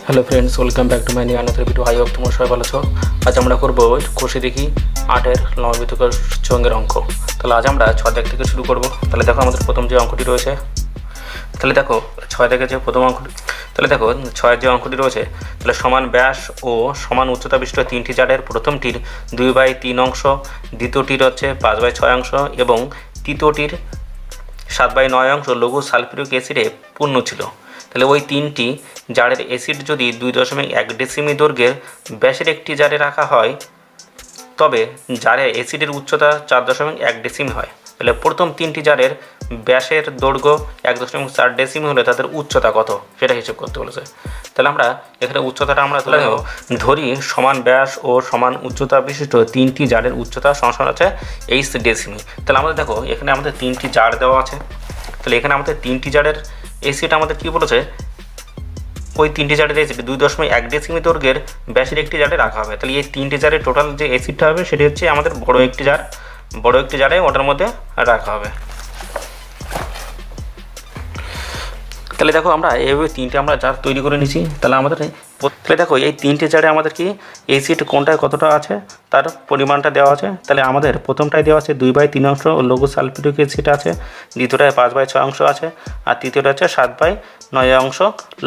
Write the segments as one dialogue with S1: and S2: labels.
S1: Hello friends, welcome back to my new another video. I hope তোমরা সবাই ভালো আছো। আজ আমরা করবো কষে দেখি 8-এর লম্ববৃত্তাকার চঙ্গের অঙ্ক। তাহলে আজ আমরা 6 দাগ থেকে শুরু করব। তাহলে দেখো আমাদের প্রথম যে অঙ্কটি রয়েছে, তাহলে দেখো 6 দাগের যে প্রথম অঙ্কটি, তাহলে দেখো 6-এর যে অঙ্কটি রয়েছে, তাহলে সমান ব্যাস ও সমান উচ্চতা বিশিষ্ট তিনটি জারের প্রথমটির 2/3 অংশ, দ্বিতীয়টির হচ্ছে 5/6 অংশ এবং তৃতীয়টির 7/9 অংশ লঘু সালফিউরিক অ্যাসিডে পূর্ণ ছিল। তাহলে ওই তিনটি জারের অ্যাসিড যদি 2.1 ডেসিমি দৈর্ঘ্যের ব্যাসের একটি জারে রাখা হয়, তবে জারে অ্যাসিডের উচ্চতা 4.1 ডেসিমি হয়। তাহলে প্রথম তিনটি জারের ব্যাসের দৈর্ঘ্য 1.4 ডেসিমি হলে তাদের উচ্চতা কত সেটা হিসেব করতে বলেছে। তাহলে আমরা এখানে উচ্চতাটা আমরা ধরি সমান ব্যাস ও সমান উচ্চতা বিশিষ্ট তিনটি জারের উচ্চতা সমান হচ্ছে 8 ডেসিমি। তাহলে আমাদের দেখো এখানে আমাদের তিনটি জার দেওয়া আছে। তাহলে এখানে আমাদের তিনটি জারের অ্যাসিড আমাদের কী বলেছে, ওই তিনটি জারের অ্যাসিড 2.1 ডেসিমি দৈর্ঘ্যের ব্যাসের একটি জারে রাখা হবে। তাহলে এই তিনটি জারের টোটাল যে অ্যাসিডটা হবে সেটি হচ্ছে আমাদের বড় একটি জারে ওটার মধ্যে রাখা হবে। তাহলে দেখো আমরা এইভাবে তিনটে আমরা জার তৈরি করে নিয়েছি। তাহলে আমাদের তাহলে দেখো এই তিনটে জারে আমাদের কি অ্যাসিড কোনটায় কতটা আছে তার পরিমাণটা দেওয়া আছে। তাহলে আমাদের প্রথমটায় দেওয়া আছে 2/3 অংশ লঘু সালফিউরিক অ্যাসিড আছে, দ্বিতীয়টায় 5/6 অংশ আছে, আর তৃতীয়টা হচ্ছে 7/9 অংশ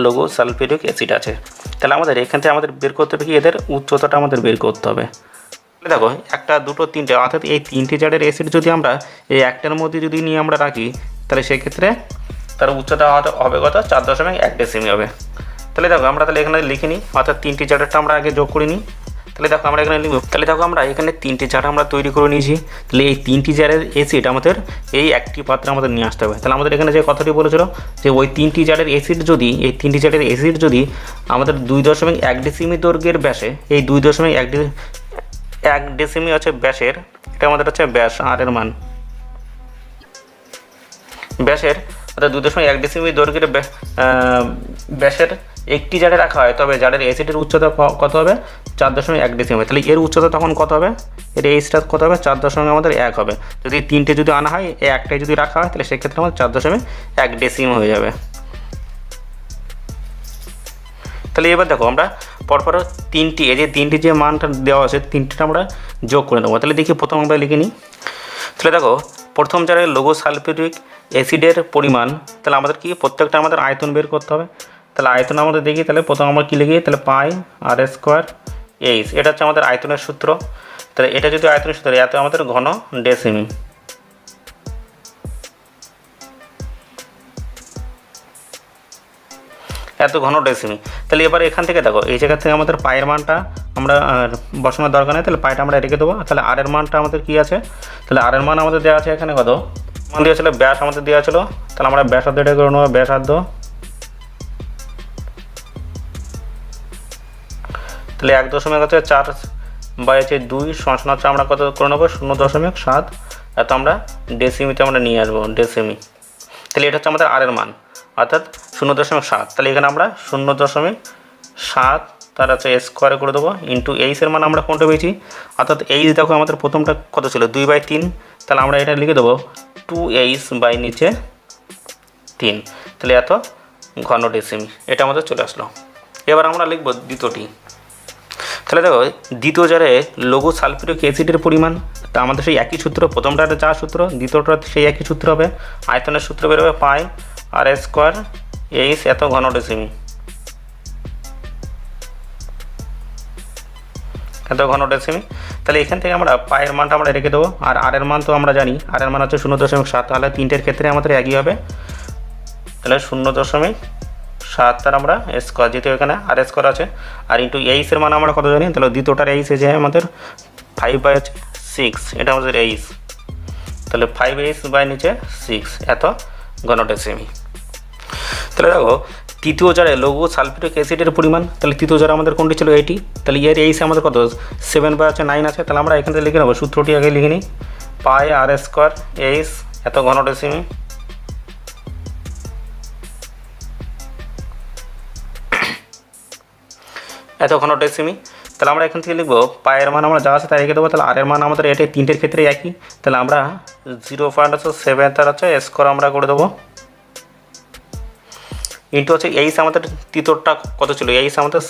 S1: লঘু সালফিউরিক অ্যাসিড আছে। তাহলে আমাদের এখান থেকে আমাদের বের করতে হবে কি, এদের উচ্চতাটা আমাদের বের করতে হবে। দেখো 1, 2, 3 অর্থাৎ এই তিনটি জারের অ্যাসিড যদি আমরা এই একটার মধ্যে যদি নিয়ে আমরা রাখি, তাহলে সেক্ষেত্রে তার উচ্চতা হবে কত, 4.1 ডেসিমি হবে। তাহলে দেখো আমরা তাহলে এখানে লিখে নিই, অর্থাৎ তিনটি জারেরটা আমরা আগে যোগ করে নিই। তাহলে দেখো আমরা এখানে লিখব, তাহলে দেখো আমরা এখানে তিনটি জার আমরা তৈরি করে নিয়েছি। তাহলে এই তিনটি জারের অ্যাসিড আমাদের এই একটি পাত্রে আমাদের নিয়ে আসতে হবে। তাহলে আমাদের এখানে যে কথাটি বলেছিল যে ওই তিনটি জারের অ্যাসিড যদি আমাদের 2.1 ডেসিমি দৈর্ঘ্যের ব্যাসে, এই 2.1 ডেসিমি হচ্ছে ব্যাসের, এটা আমাদের হচ্ছে ব্যাস আর এর মান, ব্যাসের অর্থাৎ 2.1 ডেসিমি দৈর্ঘ্যের ব্যাসের একটি জারে রাখা হয়, তবে জারের অ্যাসিডের উচ্চতা কত হবে, 4.1 ডেসিমি। তাহলে এর উচ্চতা তখন কত হবে, এর এইচটা কত হবে, 4.1 আমাদের 1 হবে। যদি তিনটে যদি আনা হয়, এই একটাই যদি রাখা হয়, তাহলে সেক্ষেত্রে আমাদের 4.1 ডেসিমি হয়ে যাবে। তাহলে এবার দেখো আমরা পরপর এই যে তিনটি যে মানটা দেওয়া আছে তিনটিটা আমরা যোগ করে নেবো। তাহলে দেখি প্রথম আমরা লিখে নিই। তাহলে দেখো প্রথম জারের লঘু সালফিউরিক অ্যাসিডের পরিমাণ, তাহলে আমাদের কি প্রত্যেকটা আমাদের আয়তন বের করতে হবে। তাহলে আয়তন আমাদের দেখি, তাহলে প্রথম আমরা কী লিখি, তাহলে পাই আর স্কোয়ার এইচ, এটা হচ্ছে আমাদের আয়তনের সূত্র। তাহলে এটা যদি আয়তনের সূত্র, এত আমাদের ঘন ডেসিমি। এত ঘন ডেসিমি। তাহলে এবার এখান থেকে দেখো এই জায়গা থেকে আমাদের পায়ের মানটা আমরা বসানোর দরকার নেই, তাহলে পায়টা আমরা রেখে দেবো। তাহলে আর এর মানটা আমাদের কী আছে, তাহলে আর এর মান আমাদের দেওয়া আছে এখানে কত মান দেওয়া ছিল, ব্যাস আমাদের দেওয়া ছিল। তাহলে আমরা ব্যাসার্ধ এটা করে নেবো, ব্যাসার্ধ। তাহলে 1.4/2 সমান হচ্ছে আমরা কত করে নেবো, 0.7, এত আমরা ডেসিমিতে আমরা নিয়ে আসবো, ডেসিমি। তাহলে এটা হচ্ছে আমাদের আর এর মান, অর্থাৎ 0.7। তাহলে এখানে আমরা 0.7 তার হচ্ছে স্কোয়ারে করে দেবো ইন্টু এইচের মান আমরা কোনটা পেয়েছি, অর্থাৎ এইচ দেখো আমাদের প্রথমটা কত ছিল, 2/3। তাহলে আমরা এটা লিখে দেবো 2h/3। তাহলে এত ঘন ডেসিমি, এটা আমাদের চলে আসলো। এবার আমরা লিখব দ্বিতীয়টি। তাহলে দেখো দ্বিতীয় জারে লঘু সালফিউরিক অ্যাসিডের পরিমাণ, তা আমাদের সেই একই সূত্র, প্রথমটাতে যা সূত্র, দ্বিতীয়টা সেই একই সূত্র হবে। আয়তনের সূত্র বেরোবে পাই আর স্কোয়ার এইচ, এত ঘন ডেসিমি, এত ঘন ডেসিমি। তাহলে এখান থেকে আমরা পায়ের মানটা আমরা রেখে দেবো, আর আর এর মান তো আমরা জানি, আর এর মান হচ্ছে 0.7। তাহলে তিনটের ক্ষেত্রে আমাদের একই হবে। তাহলে 0.7 তার আমরা স্কোয়ার, যেহেতু এখানে আর স্কোয়ার আছে, আর ইন্টু এইচের মান আমরা কত জানি, তাহলে দ্বিতীয়টার এইচ যে আমাদের 5/6, এটা আমাদের এইচ। তাহলে 5h/6 এত ঘন ডেসিমি। তাহলে দেখো তৃতীয় জারে লঘু সালফিউরিক অ্যাসিডের পরিমাণ, তাহলে তৃতীয় জারে আমাদের কোনটি ছিল, এইটি। তাহলে এর এইচ আমাদের কত, 7/9 আছে। তাহলে আমরা এখান থেকে লিখে নেবো, সূত্রটি আগে লিখে নিই, পাই আর স্কোয়ার এইচ, এত ঘন ডেসিমি। এত ঘন ডেসিমি। তাহলে আমরা এখান থেকে লিখবো পায়ের মান আমরা যা আছে তাই রেখে দেবো। তাহলে আর এর মান আমাদের এটা তিনটের ক্ষেত্রে একই। তাহলে আমরা 0.7 তার হচ্ছে স্কোয়ার আমরা করে দেবো। ইন্টু হচ্ছে এইচ আমাদের তৃতীয়টা কত ছিল, এইচ আমাদের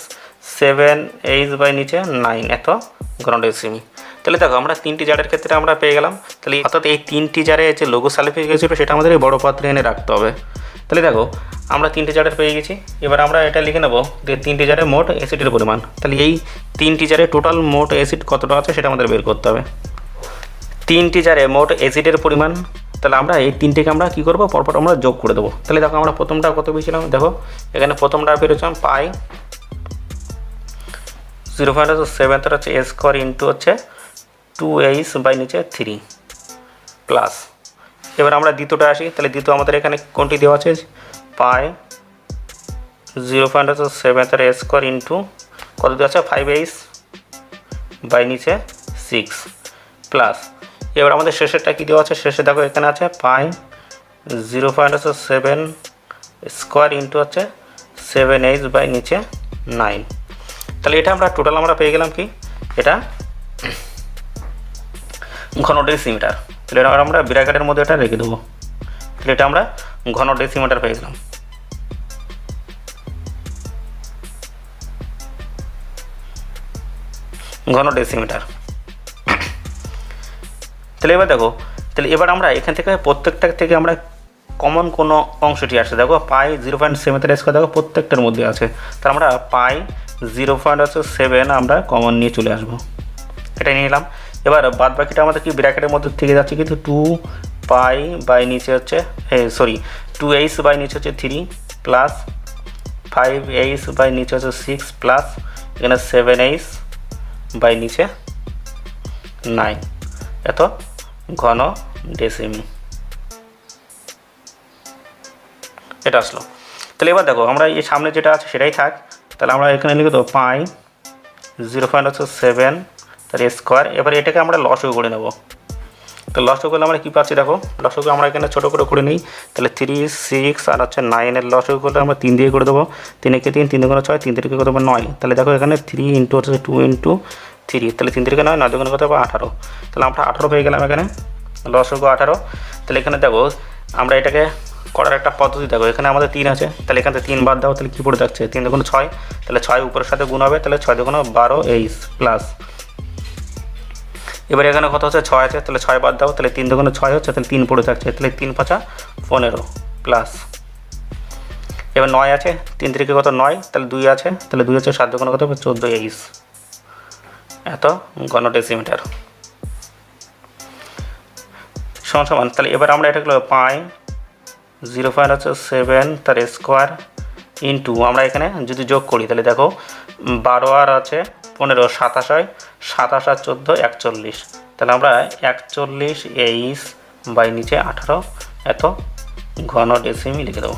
S1: 7h বাই নিচে 9 এত ঘন ডেসিমি। তাহলে দেখো আমরা 3টি জারের ক্ষেত্রে আমরা পেয়ে গেলাম। তাহলে অর্থাৎ এই 3টি জারে যে লঘু সালিফিক অ্যাসিড সেটা আমাদের এই বড় পাত্রে এনে রাখতে হবে। তাহলে দেখো আমরা 3টি জারের পেয়ে গেছি। এবার আমরা এটা লিখে নেব যে 3টি জারে মোট অ্যাসিডের পরিমাণ। তাহলে এই 3টি জারে টোটাল মোট অ্যাসিড কতটা আছে সেটা আমাদের বের করতে হবে। 3টি জারে মোট অ্যাসিডের পরিমাণ, তাহলে আমরা এই 3টিকে আমরা কী করবো, পরপর আমরা যোগ করে দেবো। তাহলে দেখো আমরা প্রথমটা কত পেয়েছিলাম, দেখো এখানে প্রথমটা পেয়েছিলাম পাই 0.7 হচ্ছে এ স্কোয়ার ইন্টু হচ্ছে 2h বাই নিচে 3 প্লাস। এবার আমরা দ্বিতীয়টা আসি। তাহলে দ্বিতীয় আমাদের এখানে কোনটি দেওয়া আছে, পাই 0.7 এ স্কোয়ার ইন্টু কত দেওয়া আছে 5h বাই নিচে 6 প্লাস। এবার আমাদের শেষেরটা কী দেওয়া আছে, শেষে দেখো এখানে আছে পাই 0.7 স্কোয়ার ইন্টু হচ্ছে 7h বাই নিচে 9। তাহলে এটা আমরা টোটাল আমরা পেয়ে গেলাম কি, এটা ঘন ডেসিমিটার। তাহলে এটা আমরা ব্র্যাকেটের মধ্যে এটা রেখে দেবো। তাহলে এটা আমরা ঘন ডেসিমিটার পেয়ে গেলাম। ঘন ডেসিমিটার। তাহলে এবার দেখো, তাহলে এবার আমরা এখান থেকে প্রত্যেকটা থেকে আমরা কমন কোনো অংশটি আসে, দেখো পাই 0.7 স্কোয়ার দেখো প্রত্যেকটার মধ্যে আছে। তাহলে আমরা পাই 0.7 আমরা কমন নিয়ে চলে আসবো, এটা নিয়ে নিলাম। এবার বাদ বাকিটা আমাদের কি ব্র্যাকেটের মধ্যে থেকে যাচ্ছে কিন্তু 2 পাই বাই নিচে হচ্ছে 2h বাই নিচে হচ্ছে 3 প্লাস 5h বাই নিচে হচ্ছে 6 প্লাস এখানে 7h বাই নিচে 9 এত ঘন ডেসিমি এটা আসলো। তাহলে এবার দেখো আমরা এই সামনে যেটা আছে সেটাই থাক। তাহলে আমরা এখানে লিখে দেবো পাই 0.7 তার স্কোয়ার। এবার এটাকে আমরা লসও করে নেব। তো লসও করলে আমরা কী পাচ্ছি, দেখো লসও আমরা এখানে ছোটো করে নিই। তাহলে 3, 6 আর হচ্ছে 9-এর লসও করলে আমরা 3 দিয়ে করে দেবো। 3 একে 3, 3 দুগুণে 6, 3 থেকে কত হবে 9। তাহলে দেখো এখানে 3 ইন্টু হচ্ছে 2 ইন্টু 3, তাহলে 3 থেকে 9, 9 দুগুণে কত হবে 18। তাহলে আমরা 18 পেয়ে গেলাম এখানে, লসও 18। তাহলে এখানে দেখো আমরা এটাকে করার একটা পদ্ধতি, দেখো এখানে আমাদের 3 আছে, তাহলে এখান থেকে 3 বাদ দাও, তাহলে কী পড়ে থাকছে 3 দুগুণে 6, তাহলে 6 উপরের সাথে গুণ হবে, তাহলে 6 দুগুণে 12h প্লাস। এবার এখানে কত হচ্ছে 6 আছে, তাহলে 6 বাদ দাও, তাহলে 3 দুগুণে 6 হচ্ছে, তাহলে 3 পড়ে থাকছে, তাহলে 3 5 15 প্লাস। এবার 9 আছে, 3 থেকে কত 9, তাহলে 2 আছে, তাহলে 2 আছে 7 দুগুণে কত হবে 14h এত ঘন ডেসিমিটার সমান। তাহলে এবার আমরা এটা পাই 0.7 তার স্কোয়ার ইন্টু আমরা এখানে যদি যোগ করি তাহলে দেখো 12 আর আছে 15, 27 হয়, 27 আর 14 41। তাহলে আমরা 41h বাই নিচে 18 এত ঘন ডেসিমি লিখে দেবো,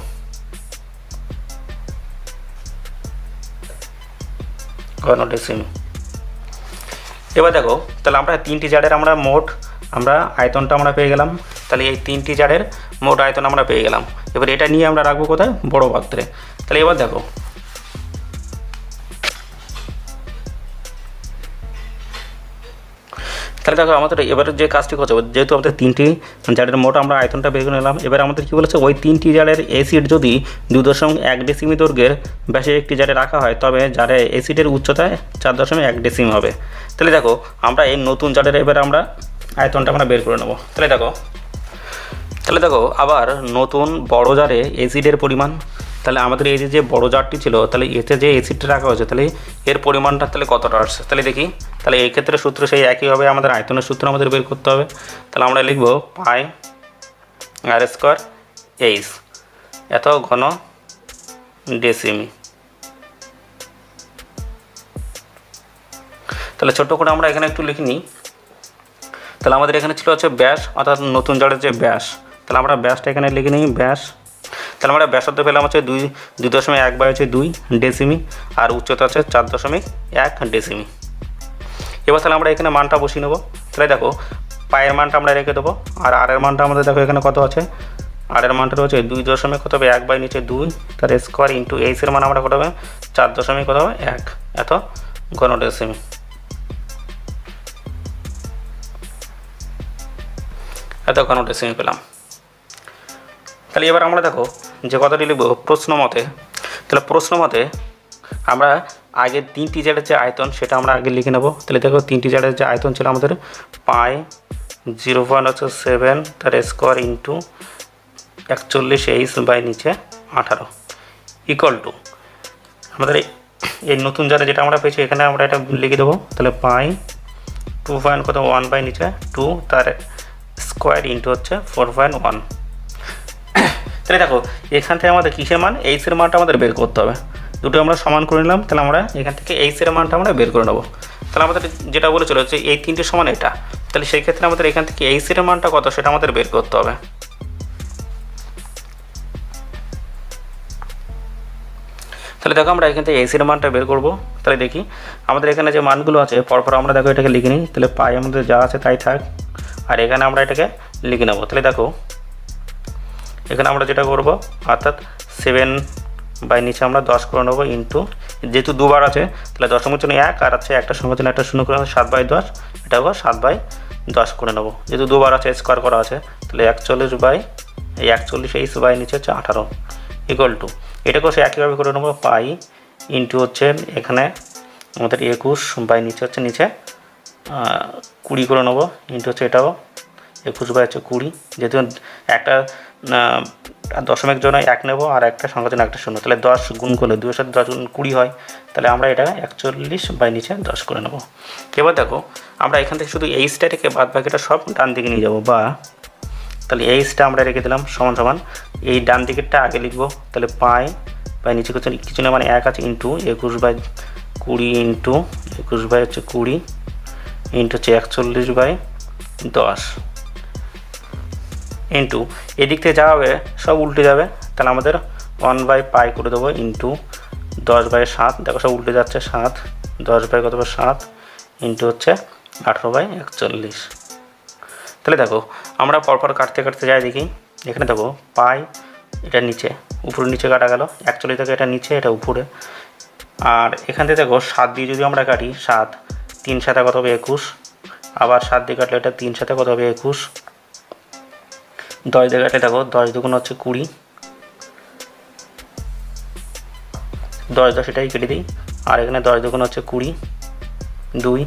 S1: ঘন ডেসিমি। এবার দেখো তাহলে আমরা 3টি জারের আমরা মোট আমরা আয়তনটা আমরা পেয়ে গেলাম। তাহলে এই 3টি জারের মোট আয়তন আমরা পেয়ে গেলাম। এবার এটা নিয়ে আমরা রাখবো কোথায়, বড় পাত্রে। তাহলে এবার দেখো আমাদের এবার যে কাজটি করছে, যেহেতু আমাদের 3টি জারের মোট আমরা আয়তনটা বের করে নিলাম, এবার আমাদের কী বলেছে, ওই 3টি জারের অ্যাসিড যদি 2.1 ডেসিমি দৈর্ঘ্যের ব্যাসের একটি জারে রাখা হয় তবে জারের অ্যাসিডের উচ্চতায় 4.1 ডেসিমি হবে। তাহলে দেখো আমরা এই নতুন জারের এবার আমরা আয়তনটা আমরা বের করে নেব। তাহলে দেখো আবার নতুন বড় জারে অ্যাসিডের পরিমাণ। তাহলে আমাদের এই যে বড় জারটি ছিল, তাহলে এতে যে অ্যাসিডটা রাখা হয়েছে তাহলে এর পরিমাণটা তাহলে কতটা আসছে, তাহলে দেখি। তাহলে এই ক্ষেত্রে সূত্র সেই একই হবে, আমাদের আয়তনের সূত্র আমাদের বের করতে হবে। তাহলে আমরা লিখব পাই আর স্কোয়ার এইচ এত ঘন ডেসিমি। তাহলে ছোট্ট করে আমরা এখানে একটু লিখে নিই। তাহলে আমাদের এখানে ছিল হচ্ছে ব্যাস, অর্থাৎ নতুন জারের যে ব্যাস, তাহলে আমরা ব্যাসটা এখানে লিখে নিই ব্যাস। তাহলে আমরা ব্যাসার্ধ পেলাম হচ্ছে 2.1 বাই হচ্ছে 2 ডেসিমি আর উচ্চতা হচ্ছে 4.1 ডেসিমি। এবার তাহলে আমরা এখানে মানটা বসিয়ে নেব। তাহলে দেখো পায়ের মানটা আমরা রেখে দেবো, আর আর এর মানটা আমাদের দেখো এখানে কত আছে, আর এর মানটা হচ্ছে 2.1 বাই নিচে 2 তার স্কোয়ার ইন্টু এইচের মান আমরা কত হবে 4.1 এত ঘন ডেসিমি। এত ঘন ডেসিমি পেলাম। তাহলে এবার আমরা দেখো যে কথাটি লিখব প্রশ্ন মতে, তাহলে প্রশ্ন মতে আমরা আগে 3টি জেডের যে আয়তন সেটা আমরা আগে লিখে নেব। তাহলে দেখো 3টি জেডের যে আয়তন ছিল আমাদের পাই 0.7 তার স্কোয়ার ইন্টু 41h বাই নিচে 18 ইকুয়াল টু আমাদের এই নতুন জারে যেটা আমরা পেয়েছি এখানে আমরা এটা লিখে দেবো। তাহলে পাই 2.1 বাই নিচে 2 তার স্কোয়ার ইন্টু হচ্ছে 4.1। তাহলে দেখো এখান থেকে আমাদের কিসের মান, এইচের মানটা আমাদের বের করতে হবে। দুটো আমরা সমান করে নিলাম, তাহলে আমরা এখান থেকে এইচের মানটা আমরা বের করে নেবো। তাহলে আমাদের যেটা বলেছিল যে এই 3টে সমান এটা, তাহলে সেই ক্ষেত্রে আমাদের এখান থেকে এইচের মানটা কত সেটা আমাদের বের করতে হবে। তাহলে দেখো আমরা এখান থেকে এইচের মানটা বের করব। তাহলে দেখি আমাদের এখানে যে মানগুলো আছে পরপর আমরা দেখো এটাকে লিখে নিই। তাহলে পাই আমাদের যা আছে তাই থাক, আর এখানে আমরা এটাকে লিখে নেব। তাহলে দেখো এখানে আমরা যেটা করব অর্থাৎ 7 বাই নিচে আমরা 10 করে নেবো ইন্টু, যেহেতু দুবার আছে তাহলে দশমিক জন্য 1 আর আছে একটা সংখ্যার জন্য একটা শূন্য করে 7 বাই 10, এটাও 7 বাই 10 করে নেবো। যেহেতু দুবার আছে স্কোয়ার করা আছে, তাহলে 41 বাই 41h বাই নিচে হচ্ছে 18 ইকুয়াল টু এটাকেও সে একইভাবে করে নেবো পাই ইন্টু হচ্ছে এখানে আমাদের 21 বাই নিচে হচ্ছে নিচে 20 করে নেবো ইন্টু হচ্ছে এটাও 21 বাই হচ্ছে 20। যেহেতু একটা দশমিক জন্য 1 নেব আর একটা সংখ্যার জন্য একটা শূন্য, তাহলে 10 গুণ করলে 2 এর সাথে 10 গুণ 20 হয়। তাহলে আমরা এটা 41 বাই নিচে 10 করে নেব। এবার দেখো আমরা এখান থেকে শুধু এইচটা রেখে বাদ বাকিটা সব ডান দিকে নিয়ে যাব, বা তাহলে এইচটা আমরা রেখে দিলাম সমান সমান এই ডান দিকেরটা আগে লিখবো। তাহলে পাই বাই নিচে কিছু না মানে 1 আছে ইন্টু 21 বাই 20 ইন্টু 21 বাই হচ্ছে 20 ইন্টু হচ্ছে 41 বাই 10 ইন্টু এদিক থেকে যা হবে সব উল্টে যাবে। তাহলে আমাদের 1 বাই পাই করে দেবো ইন্টু 10 বাই 7, দেখো সব উল্টে যাচ্ছে 7, 10 বাই কত 7 ইন্টু হচ্ছে 18 বাই 41। তাহলে দেখো আমরা পরপর কাটতে কাটতে যাই, দেখি এখানে দেখো পাই এটা নিচে উপরে নিচে কাটা গেল, 41 থেকে এটা নিচে এটা উপরে, আর এখান থেকে দেখো 7 দিয়ে যদি আমরা কাটি 7 3 সাথে কত হবে 21, আবার 7 দিয়ে কাটলে এটা 3 সাথে কত হবে 21, 10 দিয়ে কাটলে দেখো 10 দুগুণ হচ্ছে 20, 10 10 এটাই কেটে দিই, আর এখানে 10 দুগুণ হচ্ছে 20 2,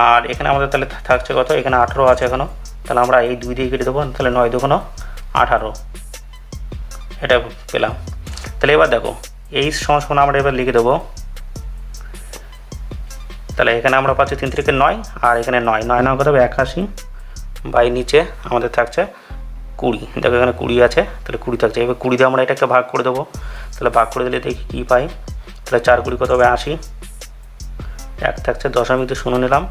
S1: আর এখানে আমাদের তাহলে থাকছে কত, এখানে 18 আছে এখনও, তাহলে আমরা এই 2 দিয়ে কেটে দেবো, তাহলে 9 দুগুণ 18 এটা পেলাম। তাহলে এবার দেখো এই সমান আমরা এবার লিখে দেবো। তাহলে এখানে আমরা পাচ্ছি 3 থেকে 9 আর এখানে 9 9 9 কত হবে 81 বাই নিচে আমাদের থাকছে 20, দেখো এখানে 20 আছে, তাহলে 20 থাকছে। এবার 20 দিয়ে আমরা এটাকে ভাগ করে দেবো। তাহলে ভাগ করে দিলে দেখি কী পাই, তাহলে 4 20 কত হবে 80, 1 থাকছে দশমিক দিয়ে শূন্য নিলাম।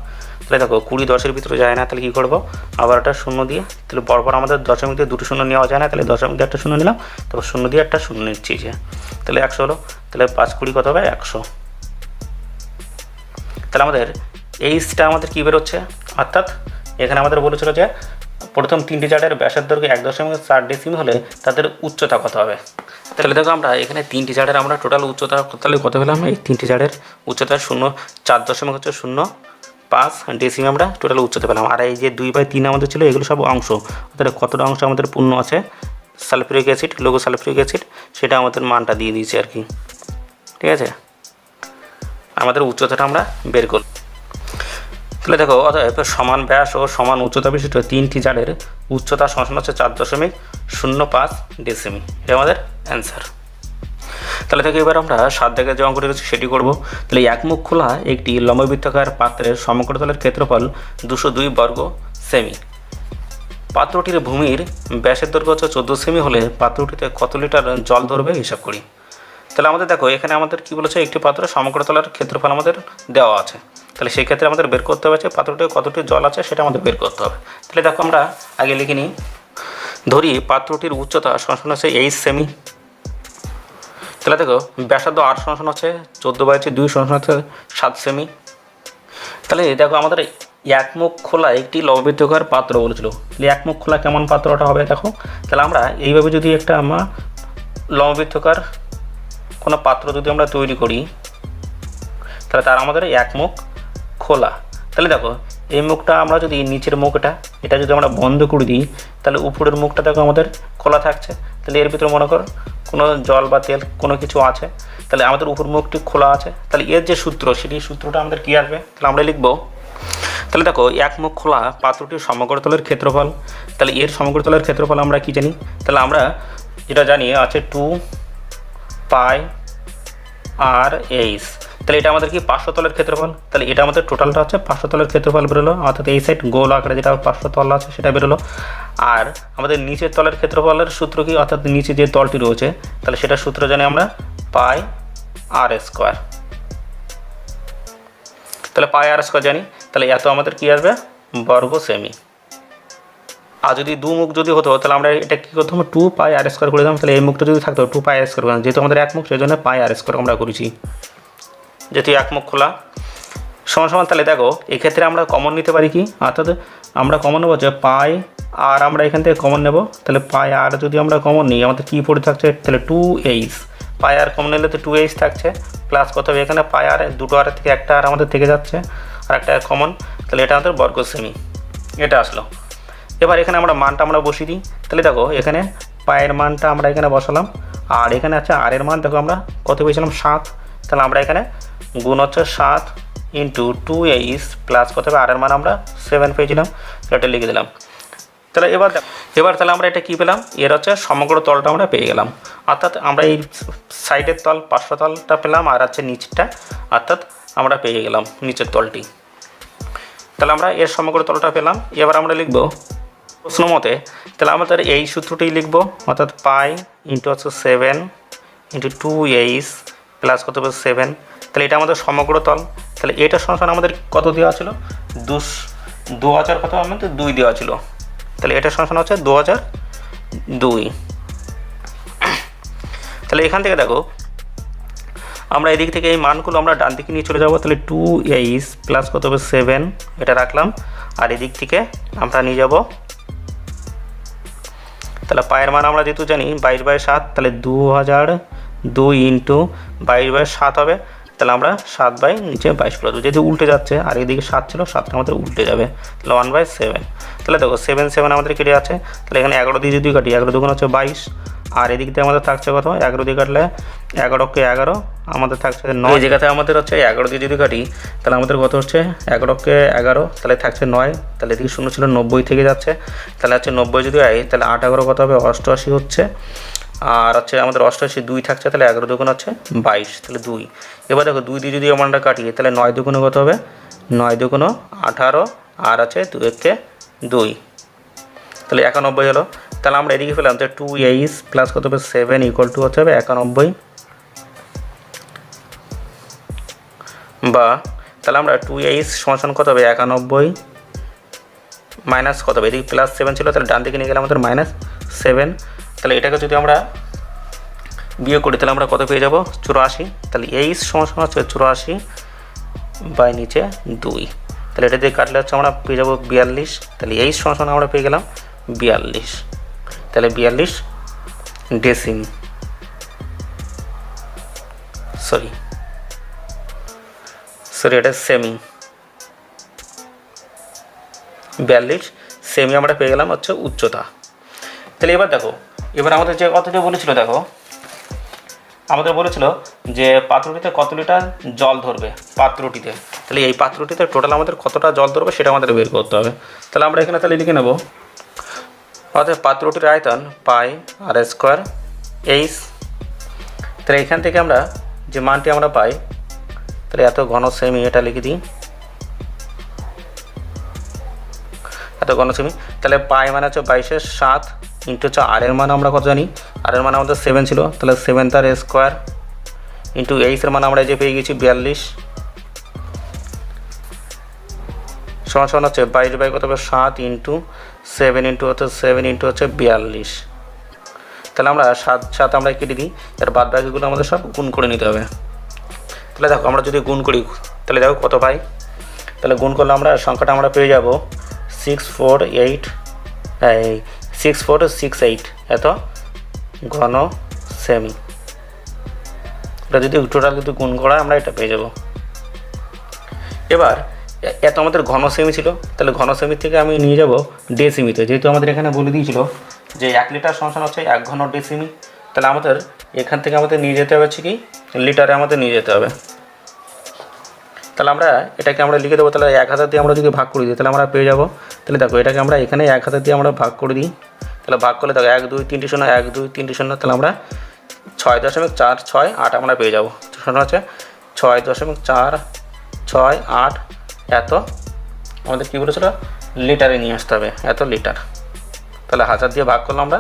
S1: তাহলে দেখো 20 10-এর ভিতরে যায় না, তাহলে কী করবো আবার একটা শূন্য দিয়ে, তাহলে পরপর আমাদের দশমিক দিয়ে দুটো শূন্য নেওয়া যায় না, তাহলে দশমিক দিয়ে একটা শূন্য নিলাম, তারপর শূন্য দিয়ে একটা শূন্য নিচ্ছি যে, তাহলে 100 হলো। তাহলে 5 20 কত হবে 100। তাহলে আমাদের এইচটা আমাদের কী বেরোচ্ছে, অর্থাৎ এখানে আমাদের বলেছিল যে প্রথম 3টি জারের ব্যাসের দৈর্ঘ্য 1.4 ডেসিমি হলে তাদের উচ্চতা কত হবে। তাহলে দেখো আমরা এখানে 3টি জারের আমরা টোটাল উচ্চতা তাহলে কত পেলাম, এই 3টি জারের উচ্চতা 4.5 ডেসিমি আমরা টোটাল উচ্চতা পেলাম। আর এই যে 2 বাই 3 আমাদের ছিল এগুলো সব অংশ, তাহলে কতটা অংশ আমাদের পূর্ণ আছে সালফিউরিক অ্যাসিড, লঘু সালফিউরিক অ্যাসিড, সেটা আমাদের মানটা দিয়ে দিয়েছে আর কি। ঠিক আছে, আমাদের উচ্চতাটা আমরা বের করব। তাহলে দেখো অতএব সমান ব্যাস ও সমান উচ্চতা বিশিষ্ট 3টি জারের উচ্চতা সমান হচ্ছে 4.05 ডেসিমি, এটা আমাদের অ্যান্সার। তাহলে দেখো এবার আমরা 7 দাগের যে অঙ্কটি রয়েছে সেটি করব। তাহলে একমুখ খোলা একটি লম্ববৃত্তাকার পাত্রের সমগ্রতলের ক্ষেত্রফল 202 বর্গ সেমি। পাত্রটির ভূমির ব্যাসের দৈর্ঘ্য হচ্ছে 14 সেমি হলে পাত্রটিতে কত লিটার জল ধরবে হিসাব করি। তাহলে আমাদের দেখো এখানে আমাদের কী বলেছে, একটি পাত্রের সমগ্রতলের ক্ষেত্রফল আমাদের দেওয়া আছে, তাহলে সেই ক্ষেত্রে আমাদের বের করতে হবে যে পাত্রটিতে কতটি জল আছে সেটা আমাদের বের করতে হবে। তাহলে দেখো আমরা আগে লিখে নিই, ধরি পাত্রটির উচ্চতা সমান হচ্ছে 8 সেমি। তাহলে দেখো ব্যাসার্ধ 8 সমান হচ্ছে 14 বাই 2 সমান হচ্ছে 7 সেমি। তাহলে দেখো আমাদের একমুখ খোলা একটি লম্ববৃত্তাকার পাত্র বলেছিল, তাহলে একমুখ খোলা কেমন পাত্রটা হবে দেখো। তাহলে আমরা এইভাবে যদি একটা আমরা লম্ববৃত্তাকার কোনো পাত্র যদি আমরা তৈরি করি, তাহলে তার আমাদের একমুখ খোলা। তাহলে দেখো এই মুখটা আমরা যদি নিচের মুখটা এটা যদি আমরা বন্ধ করে দিই, তাহলে উপরের মুখটা দেখো আমাদের খোলা থাকছে। তো তাহলে এর ভিতরে মনে কর কোনো জল বা তেল কোনো কিছু আছে, তাহলে আমাদের উপর মুখটি খোলা আছে, তাহলে এর যে সূত্র সেটি সূত্রটা আমাদের কী আসবে, তাহলে আমরা লিখব, তাহলে দেখো এক মুখ খোলা পাত্রটির সমগ্র তলের ক্ষেত্রফল, তাহলে এর সমগ্র তলের ক্ষেত্রফল আমরা কি জানি, তাহলে আমরা যেটা জানি আছে 2 পাই আর এইচ, তাহলে এটা আমাদের কি 500 তলের ক্ষেত্রফল, তাহলে এটা আমাদের টোটালটা হচ্ছে 500 তলের ক্ষেত্রফল বেরোলো, অর্থাৎ এই সাইড গোল আকারে যেটা 500 তল আছে সেটা বেরোলো। আর আমাদের নিচের তলের ক্ষেত্রফলের সূত্র কি, অর্থাৎ নিচে যে তলটি রয়েছে তাহলে সেটার সূত্র জানি আমরা পাই আর স্কোয়ার, তাহলে পাই আর স্কোয়ার জানি, তাহলে এত আমাদের কি আসবে বর্গ সেমি। আর যদি দু মুখ যদি হতো তাহলে আমরা এটা কী করতাম 2 পাই আর স্কোয়ার করে দিতাম, তাহলে এই মুখটা যদি থাকতো 2 পাই আর স্কোয়ার করতাম, যেহেতু আমাদের এক মুখ সেই জন্য পাই আর স্কোয়ার আমরা করেছি, যেহেতু এক মুখ খোলা সমান সমান। তাহলে দেখো এক্ষেত্রে আমরা কমন নিতে পারি কি, অর্থাৎ আমরা কমন নেবো যে পাই আর, আমরা এখান থেকে কমন নেব, তাহলে পাই আর যদি আমরা কমন নিই আমাদের কী পড়ে থাকছে, তাহলে 2h, পাই আর কমন নিলে তো 2h থাকছে, প্লাস কত হবে এখানে পাই আর, দুটো আর থেকে একটা আর আমাদের থেকে যাচ্ছে আর একটা কমন, তাহলে এটা আমাদের বর্গ সেমি, এটা আসলো। এবার এখানে আমরা মানটা আমরা বসিয়ে দিই, তাহলে দেখো এখানে পায়ের মানটা আমরা এখানে বসালাম, আর এখানে আছে আর এর মান দেখো আমরা কত পেয়েছিলাম 7, তাহলে আমরা এখানে গুণ হচ্ছে 7 ইন্টু 2h প্লাস কত হবে আর এর মান আমরা 7 পেয়েছিলাম, এটা লিখে দিলাম। তাহলে এবার তাহলে আমরা এটা কী পেলাম, এর হচ্ছে সমগ্র তলটা আমরা পেয়ে গেলাম, অর্থাৎ আমরা এই সাইডের তল 500 তলটা পেলাম আর হচ্ছে নিচটা, অর্থাৎ আমরা পেয়ে গেলাম নিচের তলটি, তাহলে আমরা এর সমগ্র তলটা পেলাম। এবার আমরা লিখব প্রশ্ন মতে, তাহলে আমাদের এই সূত্রটি লিখব, অর্থাৎ পাই ইন্টু হচ্ছে 7 ইন্টু 2h প্লাস কত হবে 7, তাহলে এটা আমাদের সমগ্র তল, তাহলে এটা সমান আমাদের কত দেওয়া ছিল 2000 কত আমাদের 2 দেওয়া ছিল, তাহলে এটা সমান হচ্ছে 2002। তাহলে এখান থেকে দেখো আমরা এদিক থেকে এই মানগুলো আমরা ডান দিকে নিয়ে চলে যাব, তাহলে 2h প্লাস কত হবে 7 এটা রাখলাম, আর এদিক থেকে আমরা নিয়ে যাব, তাহলে পায়ের মান আমরা যেহেতু জানি 22/7, তাহলে 2002 ইন্টু 22/7 হবে, তাহলে আমরা 7 নিচে 22 করে দেবো, যেহেতু উল্টে যাচ্ছে আর এদিকে 7 ছিল 7টা আমাদের উল্টে যাবে, তাহলে 1/7, তাহলে দেখো 7 আমাদের কেটে আছে, তাহলে এখানে 11 দিয়ে যদি কাটি 11 দুগুণ হচ্ছে 22, আর এদিক দিয়ে আমাদের থাকছে কত 11 দিয়ে কাটলে 11কে 11 আমাদের থাকছে 9, এই জায়গাতে আমাদের হচ্ছে 11 দিয়ে যদি কাটি তাহলে আমাদের কত হচ্ছে 11কে 11 তাহলে থাকছে 9, তাহলে এদিকে 0 ছিল 90 থেকে যাচ্ছে, তাহলে হচ্ছে 90 যদি হয় তাহলে 8 11 কত হবে 88 হচ্ছে, আর হচ্ছে আমাদের 88 2 থাকছে, তাহলে 11 দুগুণ হচ্ছে 22, তাহলে 2। এবার দেখো 2 দিয়ে যদি আমরা কাটি তাহলে 9 দুগুণে কত হবে 9 দুগুণ 18, আর আছে 2 2, তাহলে 91 হলো। তাহলে আমরা এদিকে পেলাম যে 2h প্লাস কত হবে 7 ইকুয়াল টু হচ্ছে হবে 91, বা তাহলে আমরা 2h সমান কত হবে 91 মাইনাস কত হবে, এদিকে প্লাস 7 ছিল তাহলে ডান দিকে নিয়ে গেলে আমাদের -7, তাহলে এটাকে যদি আমরা বিয়োগ করি তাহলে আমরা কত পেয়ে যাব 84, তাহলে h সমান হচ্ছে 84 বাই নিচে 2, তাহলে এটা দিয়ে কাটলে হচ্ছে আমরা পেয়ে যাব 42, তাহলে h সমান আমরা পেয়ে গেলাম 42, তাহলে 42 ডেসিম সরি এটা সেমি, 42 সেমি আমরা পেয়ে গেলাম হচ্ছে উচ্চতা। তাহলে এবার দেখো এবার আমাদের যে কথাটা বলেছিল, দেখো আমাদের বলেছিল যে পাত্রটিতে কত লিটার জল ধরবে পাত্রটিতে, তাহলে এই পাত্রটিতে টোটাল আমাদের কতটা জল ধরবে সেটা আমাদের বের করতে হবে। তাহলে আমরা এখানে তাহলে লিখে নেব, অর্থাৎ পাত্রটির আয়তন পাই আর স্কোয়ার এইচ, তাহলে এখান থেকে আমরা যে মানটি আমরা পাই তাহলে এত ঘন সেমি এটা লিখে দিই, এত ঘন সেমি, তাহলে পাই মানে হচ্ছে 22/7 ইন্টু হচ্ছে আর এর মান আমরা কত জানি, আর এর মান আমাদের 7 ছিল, তাহলে 7 তার স্কোয়ার ইন্টু এইচ এর মান আমরা যে পেয়ে গেছি 42 সমান হচ্ছে 22 কত হবে 7 ইন্টু 7 ইন্টু হচ্ছে 7 ইন্টু হচ্ছে 42, তাহলে আমরা 7 আমরা কেটে দিই, এর বাদ বাকিগুলো আমাদের সব গুণ করে নিতে হবে। তাহলে দেখো আমরা যদি গুণ করি তাহলে দেখো কত পাই, তাহলে গুণ করলে আমরা সংখ্যাটা আমরা পেয়ে যাব 6468 এত ঘন সেমি, এটা যদি টোটাল যদি গুণ করা আমরা এটা পেয়ে যাব। এবার এত আমাদের ঘন সেমি ছিল, তাহলে ঘন সেমি থেকে আমি নিয়ে যাব ডেসিমিতে, যেহেতু আমাদের এখানে বলে দিয়েছিল যে 1 লিটার সমান হচ্ছে 1 ঘন ডেসিমি। তাহলে আমাদের এখান থেকে আমাদের নিয়ে যেতে হবে হচ্ছে কি লিটারে আমাদের নিয়ে যেতে হবে। তাহলে আমরা এটাকে আমরা লিখে দেবো। তাহলে 1000 দিয়ে আমরা যদি ভাগ করে দিই তাহলে আমরা পেয়ে যাবো। তাহলে দেখো এটাকে আমরা এখানে 1000 দিয়ে আমরা ভাগ করে দিই। তাহলে ভাগ করলে দেখো 1 2 3 0 1 2 3 0, তাহলে আমরা 6.468 আমরা পেয়ে যাবো। শোনা হচ্ছে 6.468 এত আমাদের কী বলেছিল লিটারে নিয়ে আসতে হবে, এত লিটার। তাহলে 1000 দিয়ে ভাগ করলে আমরা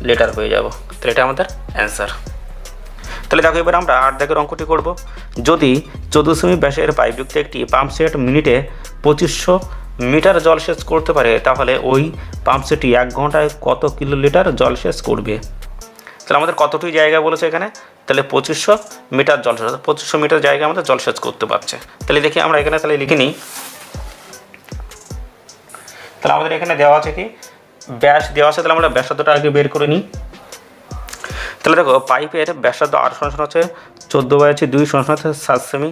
S1: লিটার পেয়ে যাব। তাহলে এটা আমাদের অ্যান্সার। তাহলে দেখো এবার আমরা 8 দাগের অঙ্কটি করব। যদি 14 সেমি ব্যাসের পাইপযুক্ত একটি পাম্প সেট মিনিটে 2500 মিটার জল সেচ করতে পারে, তাহলে ওই পাম্প সেটটি 1 ঘন্টায় কত কিলোলিটার জল সেচ করবে? তাহলে আমাদের কতটি জায়গা বলেছে এখানে, তাহলে 2500 মিটার জল সেচ, 2500 মিটার জায়গা আমাদের জল সেচ করতে পারছে। তাহলে দেখি আমরা এখানে তাহলে লিখে নিই। তাহলে আমাদের এখানে দেওয়া আছে কি ব্যাস দেওয়া আছে, তাহলে আমরা ব্যাসার্ধটা আগে বের করে নিই। তাহলে দেখো পাইপের ব্যাসার্ধ 8 সমান হচ্ছে 14/2 সমান হচ্ছে 7 সেমি।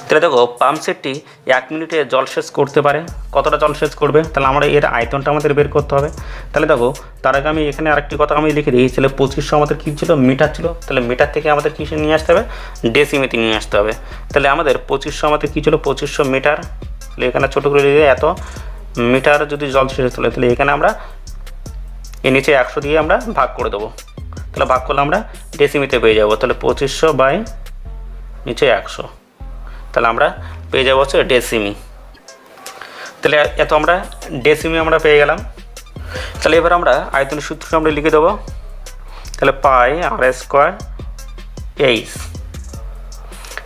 S1: তাহলে দেখো পাম্প সেটটি 1 মিনিটে জল সেচ করতে পারে, কতটা জল সেচ করবে? তাহলে আমরা এর আয়তনটা আমাদের বের করতে হবে। তাহলে দেখো তার আগে আমি এখানে আরেকটি কথা আমি লিখে দিই। তাহলে 2500 আমাদের কী ছিল মিটার ছিল, তাহলে মিটার থেকে আমাদের কিসে নিয়ে আসতে হবে ডেসিমিতে নিয়ে আসতে হবে। তাহলে আমাদের 2500 আমাদের কী ছিল 2500 মিটার, তাহলে এখানে ছোটো করে দিয়ে এত মিটার যদি জল সেচ তোলে, তাহলে এখানে আমরা এর নিচে 100 দিয়ে আমরা ভাগ করে দেবো। তাহলে ভাগ করলে আমরা ডেসিমিতে পেয়ে যাবো। তাহলে 2500 বাই নিচে 100, তাহলে আমরা পেয়ে যাবো হচ্ছে ডেসিমি। তাহলে এত আমরা ডেসিমি আমরা পেয়ে গেলাম। তাহলে এবার আমরা আয়তনের সূত্রটা আমরা লিখে দেবো। তাহলে পাই r²,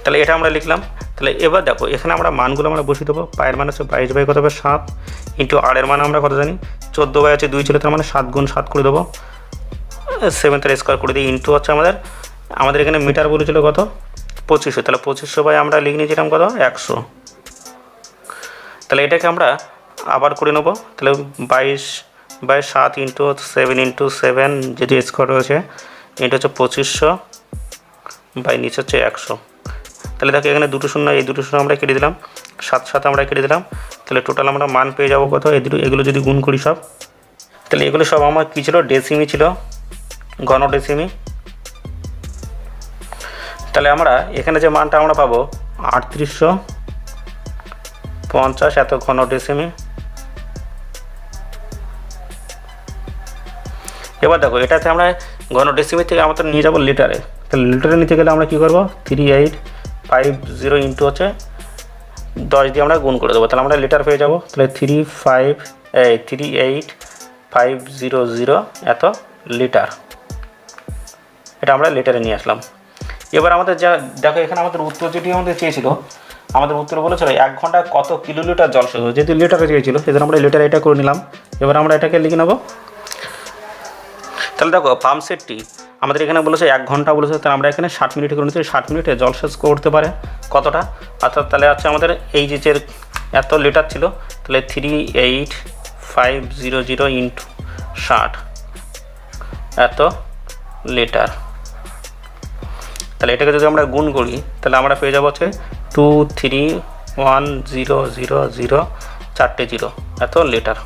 S1: তাহলে এটা আমরা লিখলাম। তাহলে এবার দেখো এখানে আমরা মানগুলো আমরা বসিয়ে দেবো। পায়ের মান হচ্ছে 22 কত হবে 7, ইন্টু আর এর মান আমরা কত জানি 14/2 ছিল, তার মানে 7 গুণ 7 করে দেবো, 7² করে দিই, ইন্টু হচ্ছে আমাদের এখানে মিটার বলেছিল কত 2500, তাহলে 2500 বাই আমরা লিখে নিয়েছিলাম কত 100। তাহলে এটাকে আমরা আবার করে নেবো। তাহলে 22/7 ইন্টু 7 ইন্টু 7 যেটি স্কোয়ার রয়েছে, এটা হচ্ছে 2500 বাই নিচে হচ্ছে 100। তাহলে দেখো এখানে দুটো শূন্য, এই দুটো শূন্য আমরা কেটে দিলাম, 7 আমরা কেটে দিলাম। তাহলে টোটাল আমরা মান পেয়ে যাবো কত, এগুলো যদি গুণ করি সব, তাহলে এগুলো সব আমার কী ছিল ডেসিমি ছিল, ঘন ডেসিমি। তাহলে আমরা এখানে যে মানটা আমরা পাবো 3850 এত ঘন ডেসিমি। এবার দেখো এটাতে আমরা ঘন ডেসিমি থেকে আমাদের নিয়ে যাবো লিটারে। তাহলে লিটারে নিতে গেলে আমরা কী করবো 3850 ইন্টু হচ্ছে 10 দিয়ে আমরা গুণ করে দেবো। তাহলে আমরা লিটার পেয়ে যাবো। তাহলে 38500 এত লিটার, এটা আমরা লিটারে নিয়ে আসলাম। এবার আমাদের যা দেখো এখানে আমাদের উত্তর যেটি আমাদের চেয়েছিল, আমাদের উত্তর বলেছিল 1 ঘন্টায় কত কিলোলিটার জল সেচ হবে, যেহেতু লিটারে চেয়েছিল সেজন্য আমরা লিটার এটা করে নিলাম। এবার আমরা এটাকে লিখে নেব। তাহলে দেখো পাম্প সেটটি আমাদের এখানে বলেছে 1 ঘন্টা বলেছে, তাহলে আমরা এখানে 60 মিনিট করে নিচ্ছি। 60 মিনিটে জল সেচ করতে পারে কতটা, অর্থাৎ তাহলে হচ্ছে আমাদের এই যে এত লিটার ছিল, তাহলে 38500 ইন্টু 60 এত লিটার। তাহলে এটাকে যদি আমরা গুণ করি তাহলে আমরা পেয়ে যাবো হচ্ছে 23100 4টে 0 এত লিটার।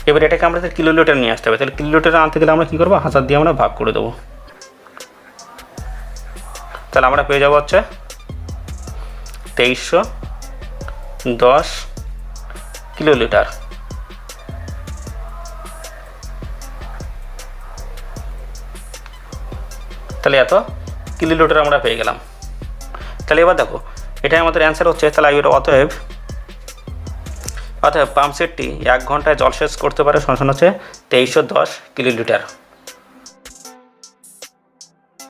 S1: এবার এটাকে আমরা কিলোলিটার নিয়ে আসতে হবে। তাহলে কিলোলিটার আনতে গেলে আমরা কী করবো 1000 দিয়ে আমরা ভাগ করে দেবো। তাহলে আমরা পেয়ে যাবো হচ্ছে 2310 কিলোলিটার। তাহলে এত কিলোলিটার আমরা পেয়ে গেলাম। তাহলে এবার দেখো এটাই আমাদের অ্যান্সার হচ্ছে। তাহলে অতএব পাম্প সেটটি 1 ঘন্টায় জল সেচ করতে পারে সমান হচ্ছে 2310 কিলোলিটার।